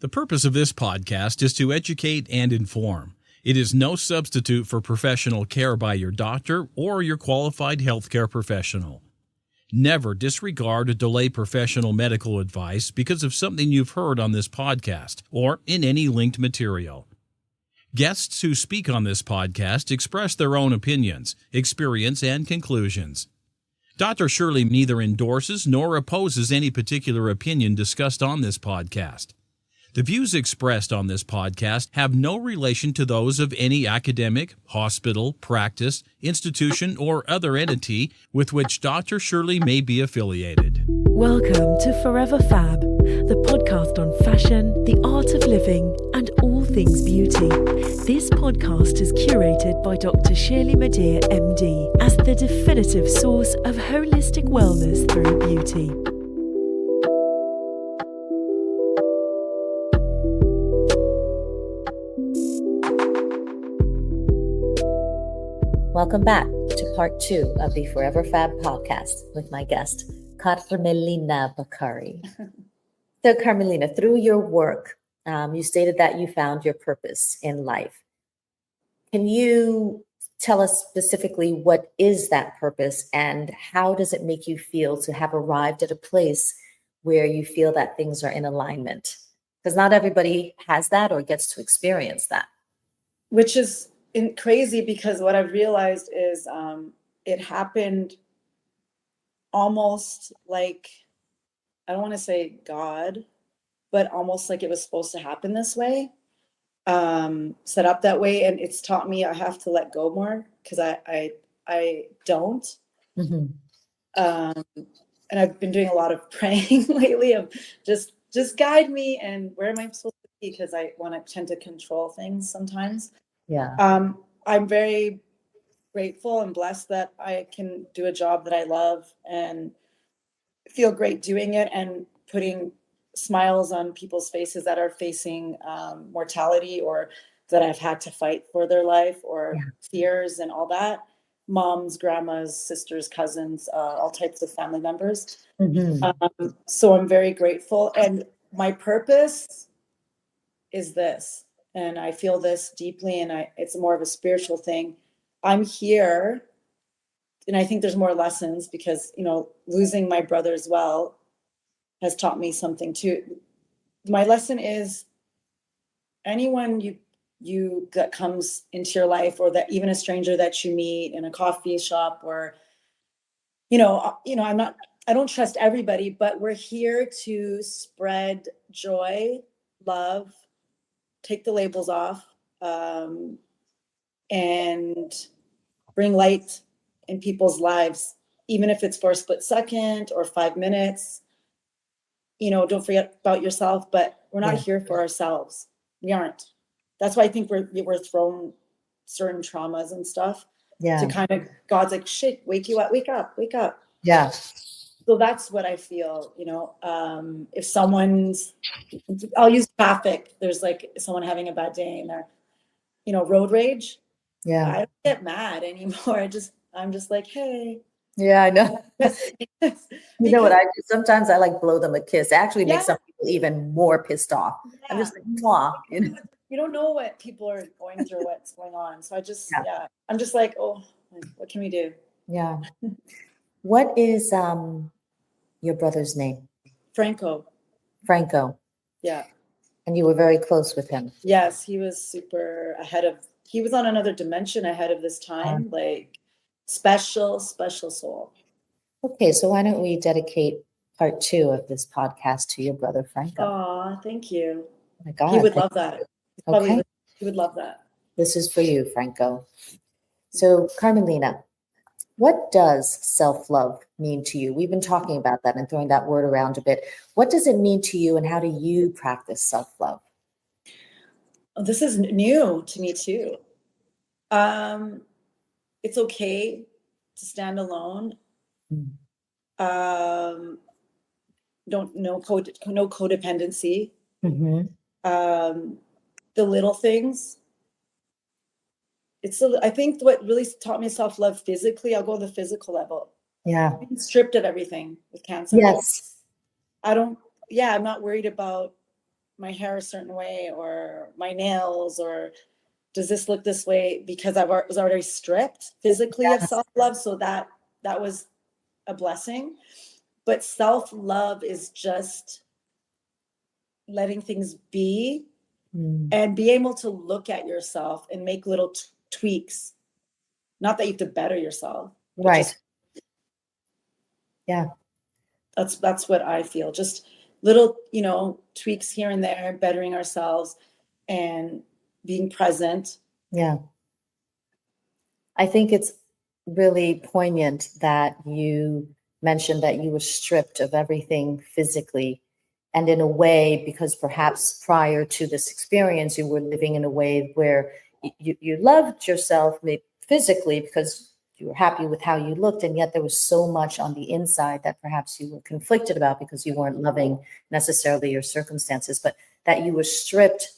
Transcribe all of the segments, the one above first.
The purpose of this podcast is to educate and inform. It is no substitute for professional care by your doctor or your qualified healthcare professional. Never disregard or delay professional medical advice because of something you've heard on this podcast or in any linked material. Guests who speak on this podcast express their own opinions, experience, and conclusions. Dr. Shirley neither endorses nor opposes any particular opinion discussed on this podcast. The views expressed on this podcast have no relation to those of any academic, hospital, practice, institution, or other entity with which Dr. Shirley may be affiliated. Welcome to Forever Fab, the podcast on fashion, the art of living, and all things beauty. This podcast is curated by Dr. Shirley Baccari, MD, as the definitive source of holistic wellness through beauty. Welcome back to part 2 of the Forever Fab podcast with my guest, Carmelina Baccari. So Carmelina, through your work, you stated that you found your purpose in life. Can you tell us specifically what is that purpose and how does it make you feel to have arrived at a place where you feel that things are in alignment? Because not everybody has that or gets to experience that. Which is crazy, because what I've realized is it happened almost like, I don't want to say God, but almost like it was supposed to happen this way, set up that way. And it's taught me I have to let go more, because I don't. Mm-hmm. And I've been doing a lot of praying lately of just guide me, and where am I supposed to be? Because I want to tend to control things sometimes. Yeah. I'm very grateful and blessed that I can do a job that I love and feel great doing it and putting smiles on people's faces that are facing mortality or that I've had to fight for their life or fears and all that. Moms, grandmas, sisters, cousins, all types of family members. Mm-hmm. So I'm very grateful. And my purpose is this. And I feel this deeply, and it's more of a spiritual thing. I'm here, and I think there's more lessons because, losing my brother as well has taught me something too. My lesson is anyone you that comes into your life, or that even a stranger that you meet in a coffee shop, or, I don't trust everybody, but we're here to spread joy, love, take the labels off, and bring light in people's lives, even if it's for a split second or 5 minutes. Don't forget about yourself, but we're not here for ourselves. We aren't. That's why I think we're thrown certain traumas and stuff to kind of, God's like, shit, wake you up, wake up. Yeah. So that's what I feel, if someone's, I'll use traffic. There's like someone having a bad day and they're, road rage. Yeah. I don't get mad anymore. I'm just like, hey. Yeah, I know. You know what I do? Sometimes I like blow them a kiss. It actually makes some people even more pissed off. Yeah. I'm just like, mwah. You don't know what people are going through, what's going on. So I'm just like, oh, what can we do? Yeah. What is your brother's name? Franco. Yeah. And you were very close with him. Yes, he was super he was on another dimension ahead of this time, like special soul. Okay, so why don't we dedicate part 2 of this podcast to your brother, Franco? Aw, thank you. Oh my God. He would love that. Okay. He would love that. This is for you, Franco. So, Carmelina, what does self-love mean to you? We've been talking about that and throwing that word around a bit. What does it mean to you, and how do you practice self-love? Oh, this is new to me too. It's okay to stand alone. No codependency. Mm-hmm. The little things. I think what really taught me self-love physically, I'll go to the physical level. Yeah. I'm stripped of everything with cancer. Yes. I'm not worried about my hair a certain way or my nails, or does this look this way, because was already stripped physically of self-love. So that was a blessing. But self-love is just letting things be and be able to look at yourself and make little tweaks. Not that you have to better yourself. Right. Yeah. That's what I feel. Just little, tweaks here and there, bettering ourselves and being present. Yeah. I think it's really poignant that you mentioned that you were stripped of everything physically, and in a way, because perhaps prior to this experience, you were living in a way where you loved yourself physically because you were happy with how you looked, and yet there was so much on the inside that perhaps you were conflicted about because you weren't loving necessarily your circumstances, but that you were stripped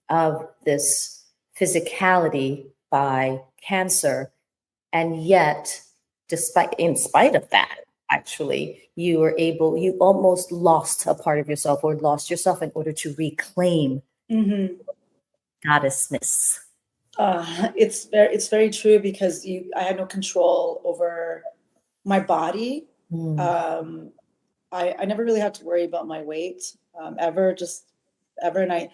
of this physicality by cancer. And yet, in spite of that, actually, you almost lost a part of yourself, or lost yourself in order to reclaim goddessness. It's very true, because I had no control over my body. I never really had to worry about my weight, ever. And I,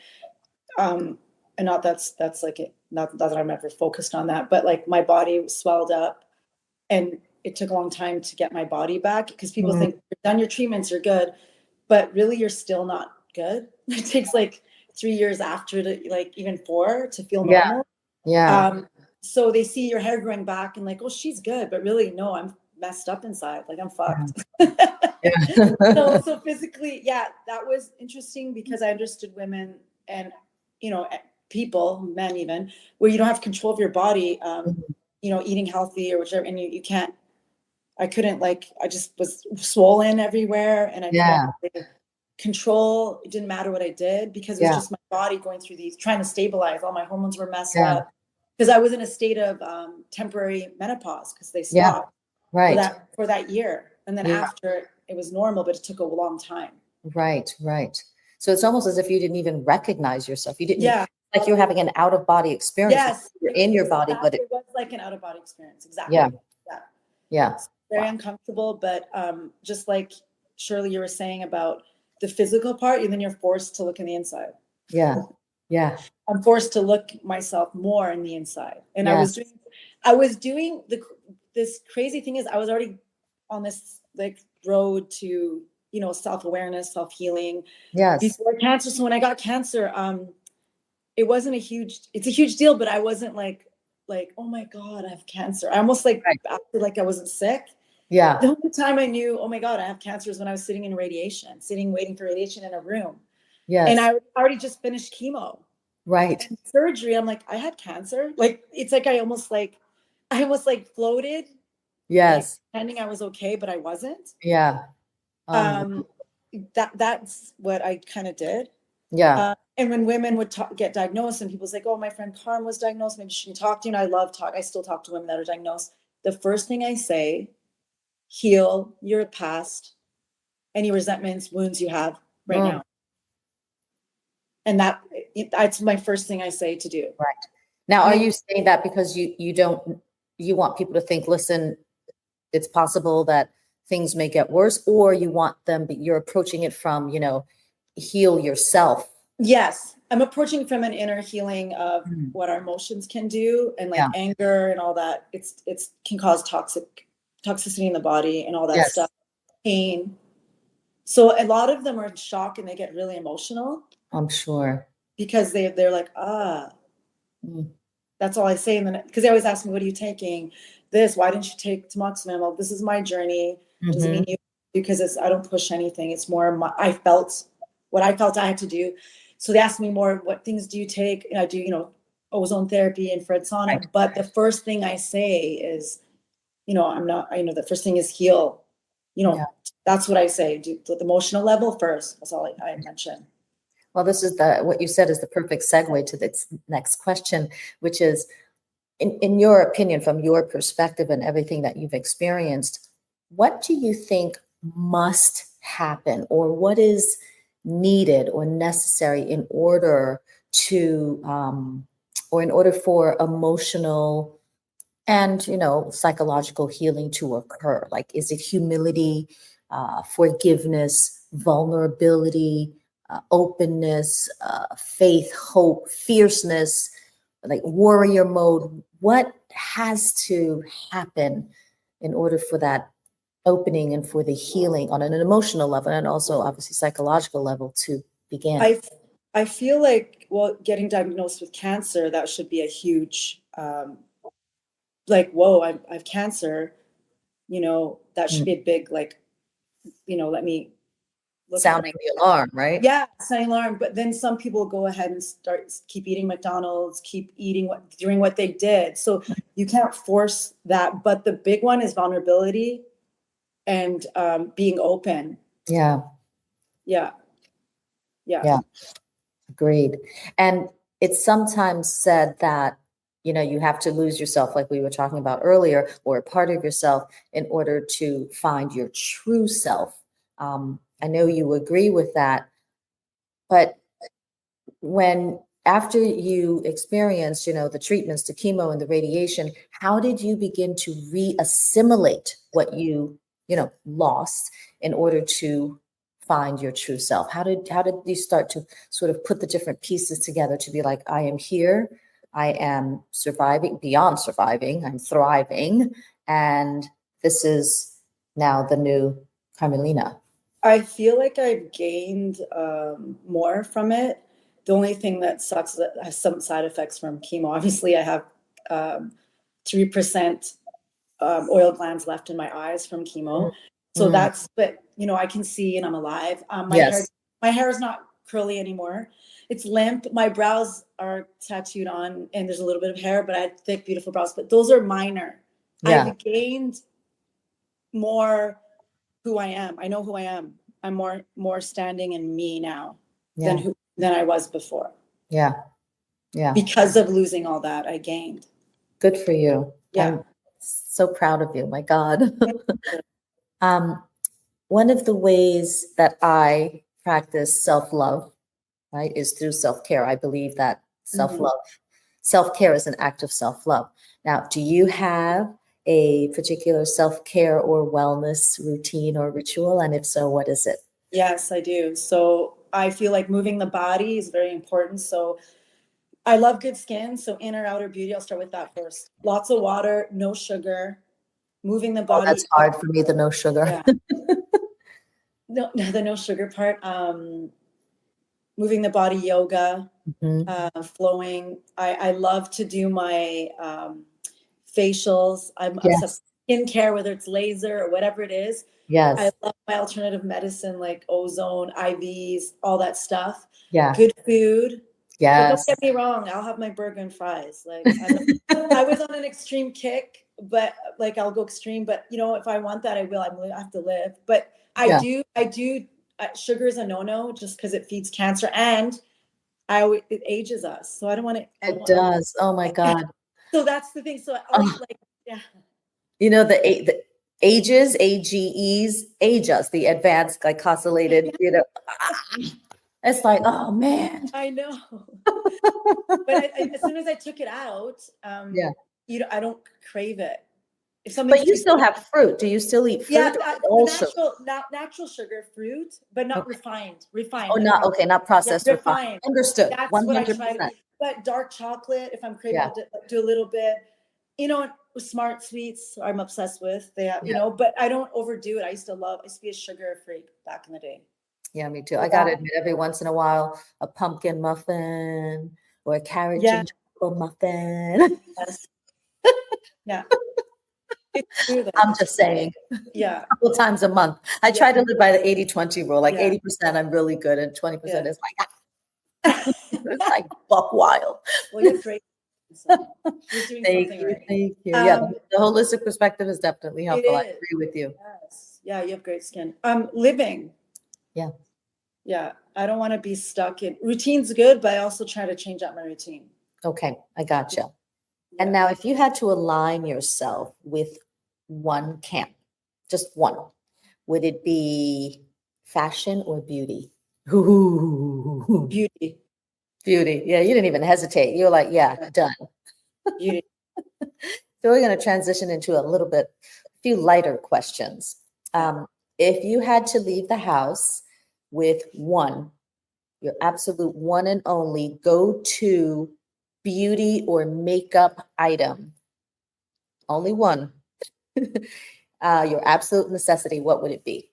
and not that's like it, not that I'm ever focused on that, but like my body swelled up, and it took a long time to get my body back, because people think you've done your treatments, you're good, but really you're still not good. It takes like 3 years after, to like even 4 to feel normal. Yeah. So they see your hair growing back and like, oh, she's good, but really, no, I'm messed up inside. Like I'm fucked. So physically, that was interesting, because I understood women and, people, men even, where you don't have control of your body, eating healthy or whichever, and you can't. I couldn't, like, I just was swollen everywhere, and I couldn't really control. It didn't matter what I did, because it was just my body going through trying to stabilize. All my hormones were messed up, because I was in a state of temporary menopause, because they stopped for that year. And then after, it was normal, but it took a long time. Right. So it's almost as if you didn't even recognize yourself. You didn't, like you were having an out-of-body experience. Yes. You're in your body, but it was like an out-of-body experience. Exactly. Yeah. Very uncomfortable, but just like Shirley, you were saying about the physical part, and then you're forced to look in the inside. Yeah. I'm forced to look myself more in the inside. And I was doing this crazy thing is I was already on this like road to, self-awareness, self-healing. Before cancer. So when I got cancer, it's a huge deal, but I wasn't like, oh my God, I have cancer. I almost acted like I wasn't sick. Yeah. The only time I knew, oh my God, I have cancer, is when I was sitting waiting for radiation in a room. Yes. And I already just finished chemo. Right. And surgery. I'm like, I had cancer. Like, it's like I almost floated. Yes. Pretending I was okay, but I wasn't. Yeah. That's what I kind of did. Yeah. And when women would get diagnosed, and people's like, oh, my friend Carm was diagnosed, maybe she can talk to you. And I still talk to women that are diagnosed. The first thing I say, heal your past, any resentments, wounds you have right now. And that's my first thing I say to do. Right. Now, are you saying that because you want people to think, listen, it's possible that things may get worse, or you want them, but you're approaching it from, heal yourself? Yes. I'm approaching from an inner healing of what our emotions can do, and like anger and all that. It's can cause toxicity in the body and all that stuff, pain. So a lot of them are in shock, and they get really emotional. I'm sure. Because they're like, that's all I say. And then, because they always ask me, what are you taking? Why didn't you take tamoxifen? Well, this is my journey. Doesn't mean you, because I don't push anything. It's more I felt what I felt I had to do. So they ask me more, what things do you take? And I do, ozone therapy, infrared sauna. Right. But the first thing I say is, the first thing is heal. That's what I say. Do the emotional level first. That's all I mention. Well, this is what you said is the perfect segue to this next question, which is, in your opinion, from your perspective and everything that you've experienced, what do you think must happen, or what is needed or necessary in order to, or in order for emotional and, psychological healing to occur? Like, is it humility, forgiveness, vulnerability, openness, faith, hope, fierceness, like warrior mode? What has to happen in order for that opening and for the healing on an emotional level and also obviously psychological level to begin? I feel like, well, getting diagnosed with cancer, that should be a huge, like, whoa, I have cancer, that should be a big, like, let me look at Sounding the alarm, right? Yeah, sounding alarm. But then some people go ahead and keep eating McDonald's, keep eating doing what they did. So you can't force that. But the big one is vulnerability and being open. Yeah. Yeah. Agreed. And it's sometimes said that, you have to lose yourself, like we were talking about earlier, or a part of yourself in order to find your true self. I know you agree with that, but after you experienced, the treatments, the chemo and the radiation, how did you begin to re-assimilate what you lost in order to find your true self? How did you start to sort of put the different pieces together to be like, I am here, I am surviving, beyond surviving, I'm thriving, and this is now the new Carmelina? I feel like I've gained more from it. The only thing that sucks is that it has some side effects from chemo. Obviously, I have 3% oil glands left in my eyes from chemo. So that's, but I can see and I'm alive. My hair is not curly anymore. It's limp. My brows are tattooed on and there's a little bit of hair, but I had thick, beautiful brows, but those are minor. Yeah. I've gained more who I am. I know who I am. I'm more standing in me now than I was before. Yeah. Because of losing all that, I gained. Good for you. Yeah. I'm so proud of you. My God. One of the ways that I practice self-love, right, is through self-care. I believe that self-care is an act of self-love. Now, do you have a particular self-care or wellness routine or ritual? And if so, what is it? Yes, I do. So I feel like moving the body is very important. So I love good skin. So inner, outer beauty, I'll start with that first. Lots of water, no sugar, moving the body. That's hard for me, the no sugar. Yeah. No, the no sugar part. Moving the body, yoga, flowing. I love to do my facials. I'm obsessed with skincare, whether it's laser or whatever it is. Yes. I love my alternative medicine, like ozone, IVs, all that stuff. Yeah. Good food. Yes. But don't get me wrong, I'll have my burger and fries. Like I was on an extreme kick, but like I'll go extreme. But if I want that, I will. I have to live. But I do. Sugar is a no-no just because it feeds cancer and it ages us. So I don't want to. It does. Oh my God. So that's the thing. So I'll eat the ages, AGEs, age us, the advanced glycosylated, it's like, oh man. I know. But as soon as I took it out, I don't crave it. But you still have fruit. Do you still eat fruit? Yeah, natural sugar fruit, but not refined. Oh, not processed. Yeah, refined. Understood. That's 100%. what I try to. But dark chocolate, if I'm craving, do a little bit. Smart sweets, I'm obsessed with. They have, but I don't overdo it. I used to be a sugar freak back in the day. Yeah, me too. I gotta admit, every once in a while, a pumpkin muffin or a carrot ginger muffin. Yes. Yeah. I'm just saying. Yeah. A couple times a month. I try to live by the 80-20 rule. Like 80% I'm really good and 20% is like, it's like buck wild. Well, you're great. So you're doing something right. Thank you. The holistic perspective is definitely helpful. I agree with you. Yes. Yeah, you have great skin. Living. Yeah. Yeah. I don't want to be stuck in routine's good, but I also try to change up my routine. Okay. I gotcha. And now if you had to align yourself with one camp, just one, would it be fashion or beauty? Ooh, Beauty. beauty. Yeah, you didn't even hesitate. You were like, yeah, done. Beauty. So we're going to transition into a few lighter questions. If you had to leave the house with your absolute one and only go-to beauty or makeup item, only one, your absolute necessity, what would it be?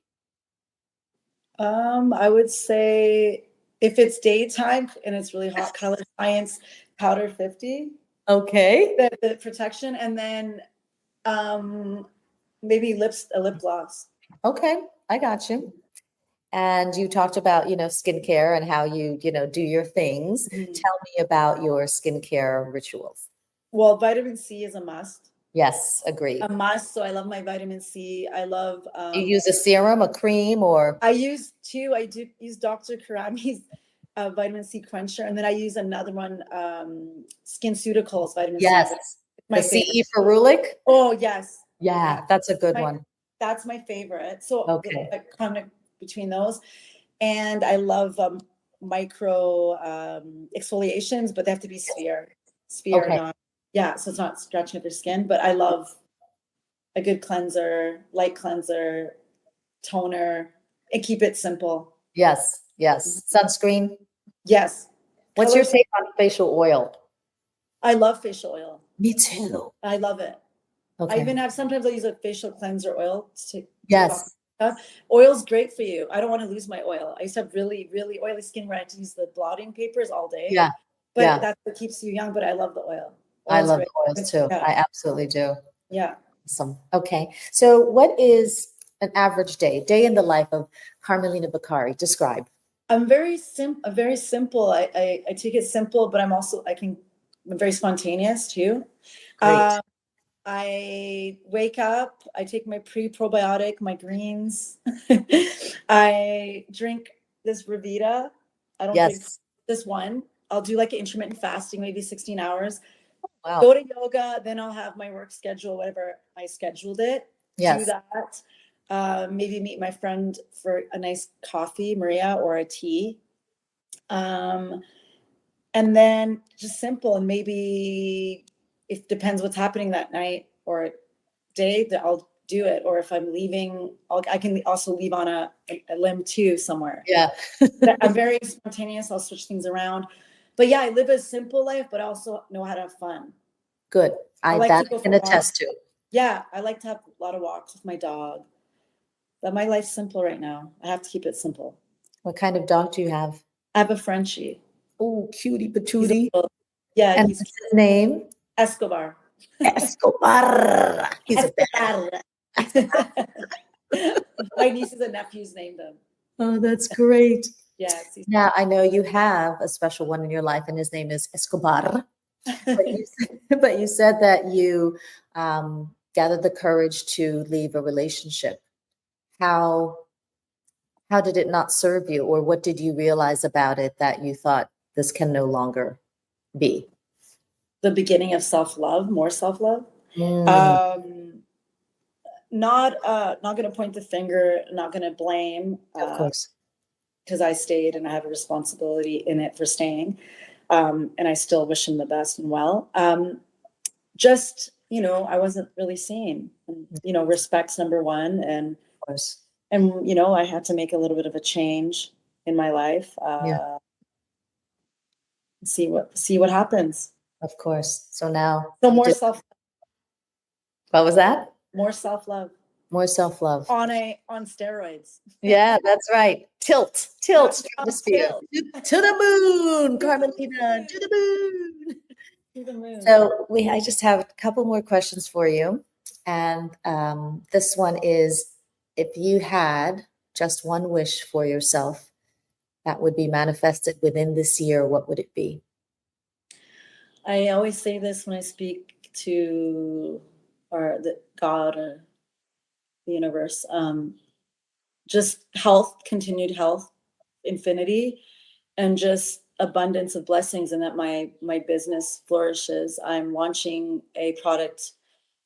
I would say if it's daytime and it's really hot, Color Science Powder 50, Okay. the protection, and then maybe a lip gloss. Okay, I got you. And you talked about, skincare and how you, do your things. Mhm. Tell me about your skincare rituals. Well, vitamin C is a must. Yes, agreed. A must. So I love my vitamin C. I love. You use a serum, a cream, or? I use two. I do use Dr. Karami's vitamin C cruncher, and then I use another one, SkinCeuticals vitamin Yes, C. My the favorite. CE Ferulic? Oh yes. Yeah, that's a good one. That's my favorite. So Okay. kind of between those, and I love micro exfoliations, but they have to be sphere, Okay. not so it's not scratching at their skin. But I love a good cleanser, light cleanser, toner, and keep it simple. Yes, yes. Sunscreen. Yes. What's your take on facial oil? I love facial oil. Me too. I love it. I Okay. even sometimes I use a facial cleanser oil to take Yes. Oil's great for you. I don't want to lose my oil. I used to have really, really oily skin where I had to use the blotting papers all day. Yeah. But Yeah. that's what keeps you young. But I love the oil. I Oil's love great. the oils too. Yeah. I absolutely do. Yeah. Awesome. Okay. So what is an average day in the life of Carmelina Baccari? Describe. I'm very simple. I take it simple, but I'm very spontaneous too. Great. I wake up, I take my pre-probiotic, my greens. I drink this Revita. I don't drink Yes. this one. I'll do like an intermittent fasting, maybe 16 hours. Wow. Go to yoga, then I'll have my work schedule, whatever I scheduled it. Yes. Do that. Maybe meet my friend for a nice coffee, Maria, or a tea. And then just simple, and maybe it depends what's happening that night or day, that I'll do it. Or if I'm leaving, I can also leave on a limb too somewhere. Yeah. I'm very spontaneous. I'll switch things around. But yeah, I live a simple life, but I also know how to have fun. Good. like that to go I can for attest to. Yeah, I like to have a lot of walks with my dog. But my life's simple right now. I have to keep it simple. What kind of dog do you have? I have a Frenchie. Oh, cutie He's a patootie. little- yeah, And he's what's his name? Escobar. Escobar. He's a bad. Escobar. My nieces and nephews named him. Oh, that's great. Yes. Now, I know you have a special one in your life, and his name is Escobar. But you said that you gathered the courage to leave a relationship. How did it not serve you, or what did you realize about it that you thought this can no longer be? The beginning of self-love, more self-love. Not going to point the finger, not going to blame. Of course. Because I stayed and I have a responsibility in it for staying. And I still wish him the best and well. Just, I wasn't really seen. And, respect's number one. And, Of course. and, I had to make a little bit of a change in my life. See what happens. Of course. So now. So more self. What was that? More self-love. More self-love. On steroids. Yeah, that's right. Tilt stratosphere. To the moon, Carmelina, to the moon. To the moon. So I just have a couple more questions for you. And this one is, if you had just one wish for yourself that would be manifested within this year, what would it be? I always say this when I speak to God or the universe. Just health, continued health, infinity, and just abundance of blessings, and that my business flourishes. I'm launching a product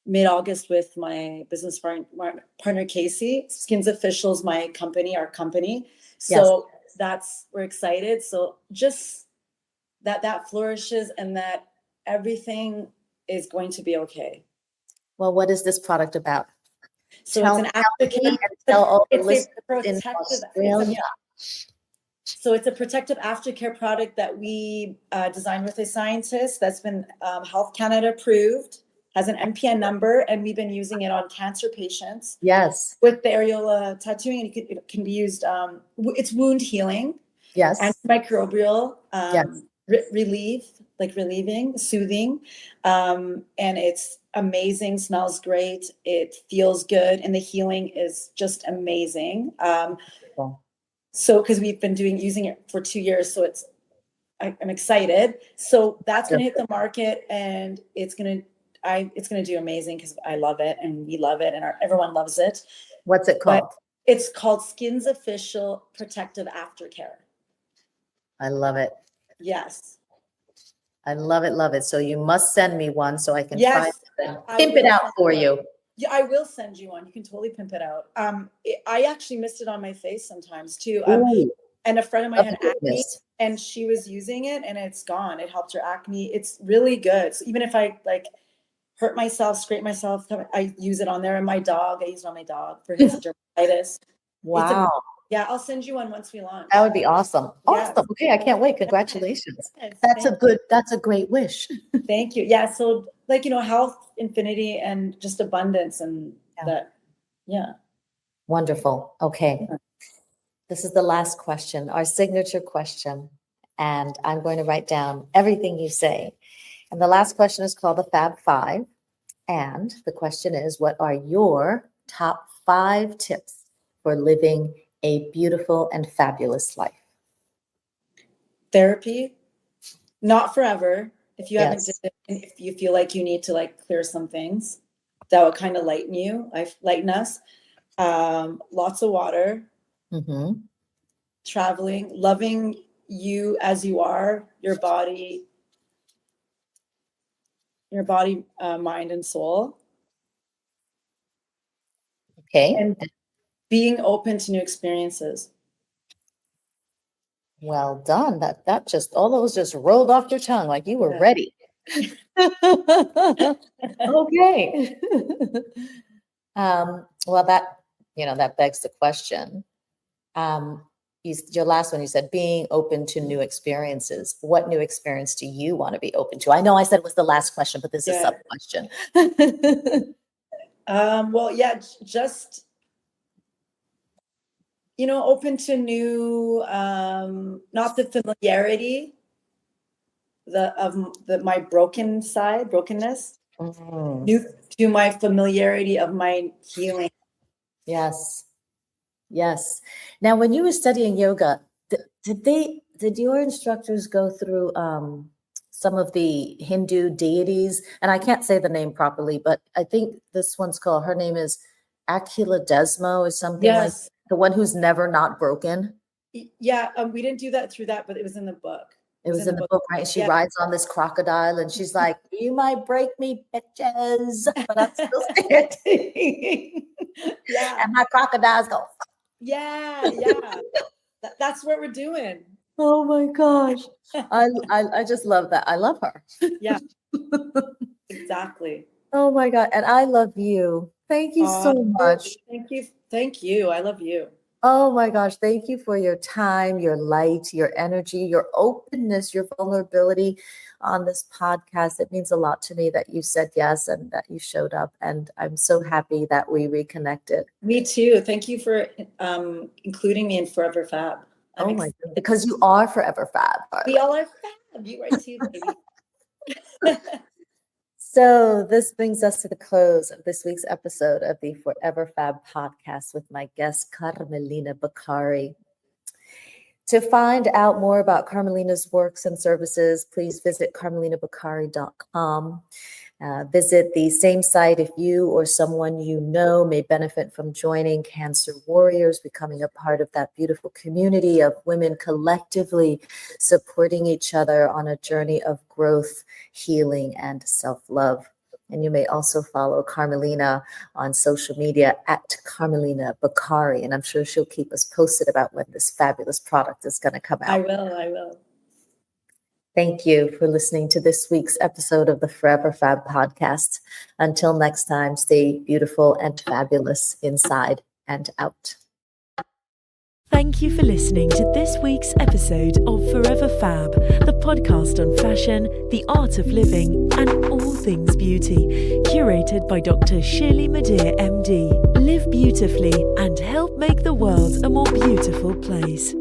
mid-August with my business partner Casey. Skins Official's our company. So we're excited. So just that flourishes and that everything is going to be okay. Well, what is this product about? So Tell it's an me aftercare. and tell all the It's a listeners in protective. Australia. So it's a protective aftercare product that we designed with a scientist that's been Health Canada approved, has an MPN number, and we've been using it on cancer patients. Yes. With the areola tattooing, and it can be used. It's wound healing. Yes. Antimicrobial. Yes. Relieving, soothing, and it's amazing. Smells great. It feels good, and the healing is just amazing. So because we've been using it for 2 years, so I'm excited. So that's going to hit the market, and it's going to do amazing because I love it, and we love it, and everyone loves it. What's it called? But it's called Skin's Official Protective Aftercare. I love it. Yes. I love it, love it. So you must send me one so I can try it and I pimp it will out send for you you. Yeah, I will send you one. You can totally pimp it out. I actually missed it on my face sometimes too. Ooh, And a friend of mine of had acne, goodness. and she was using it, and it's gone. It helped her acne. It's really good. So even if I hurt myself, scrape myself, I use it on there. And I use it on my dog for his dermatitis. Wow. Yeah, I'll send you one once we launch. That would be awesome. Yes. Awesome. Okay, I can't wait. Congratulations. Yes, That's a great wish. Thank you. Yeah. So health, infinity, and just abundance, and that. Yeah. Wonderful. Okay. This is the last question, our signature question. And I'm going to write down everything you say. And the last question is called the Fab Five. And the question is, what are your top 5 tips for living a beautiful and fabulous life? Therapy, not forever. If you haven't, Yes. if you feel like you need to clear some things, that will kind of lighten us. Lots of water, Mm-hmm. traveling, loving you as you are, your body, mind, and soul, Okay. and being open to new experiences. Well done. That just all those just rolled off your tongue like you were Yeah. ready. Okay. Well, that begs the question. Your last one, you said being open to new experiences. What new experience do you want to be open to? I know I said it was the last question, but this is a sub question. Well, yeah, just open to new, not the familiarity my brokenness, new to my familiarity of my healing. Yes. Yes. Now, when you were studying yoga, did your instructors go through some of the Hindu deities? And I can't say the name properly, but I think this one's called, her name is Akila Desmo or something like the one who's never not broken. Yeah, we didn't do that through that, but it was in the book. It was in the book, right? She rides on this crocodile and she's like, "You might break me, bitches, but I'm still standing." Yeah. And my crocodiles go. Yeah. That's what we're doing. Oh my gosh. I just love that. I love her. Yeah. Exactly. Oh my God. And I love you. Thank you so much. Thank you. I love you. Oh my gosh. Thank you for your time, your light, your energy, your openness, your vulnerability on this podcast. It means a lot to me that you said yes and that you showed up. And I'm so happy that we reconnected. Me too. Thank you for including me in Forever Fab. Oh my God. Because you are Forever Fab. We all are fab. You are too, baby. So this brings us to the close of this week's episode of the Forever Fab podcast with my guest, Carmelina Baccari. To find out more about Carmelina's works and services, please visit carmelinabaccari.com. Visit the same site if you or someone you know may benefit from joining Cancer Warriors, becoming a part of that beautiful community of women collectively supporting each other on a journey of growth, healing, and self-love. And you may also follow Carmelina on social media at Carmelina Baccari. And I'm sure she'll keep us posted about when this fabulous product is going to come out. I will. Thank you for listening to this week's episode of the Forever Fab podcast. Until next time, stay beautiful and fabulous inside and out. Thank you for listening to this week's episode of Forever Fab, the podcast on fashion, the art of living, and all things beauty, curated by Dr. Shirley Madeir, MD. Live beautifully and help make the world a more beautiful place.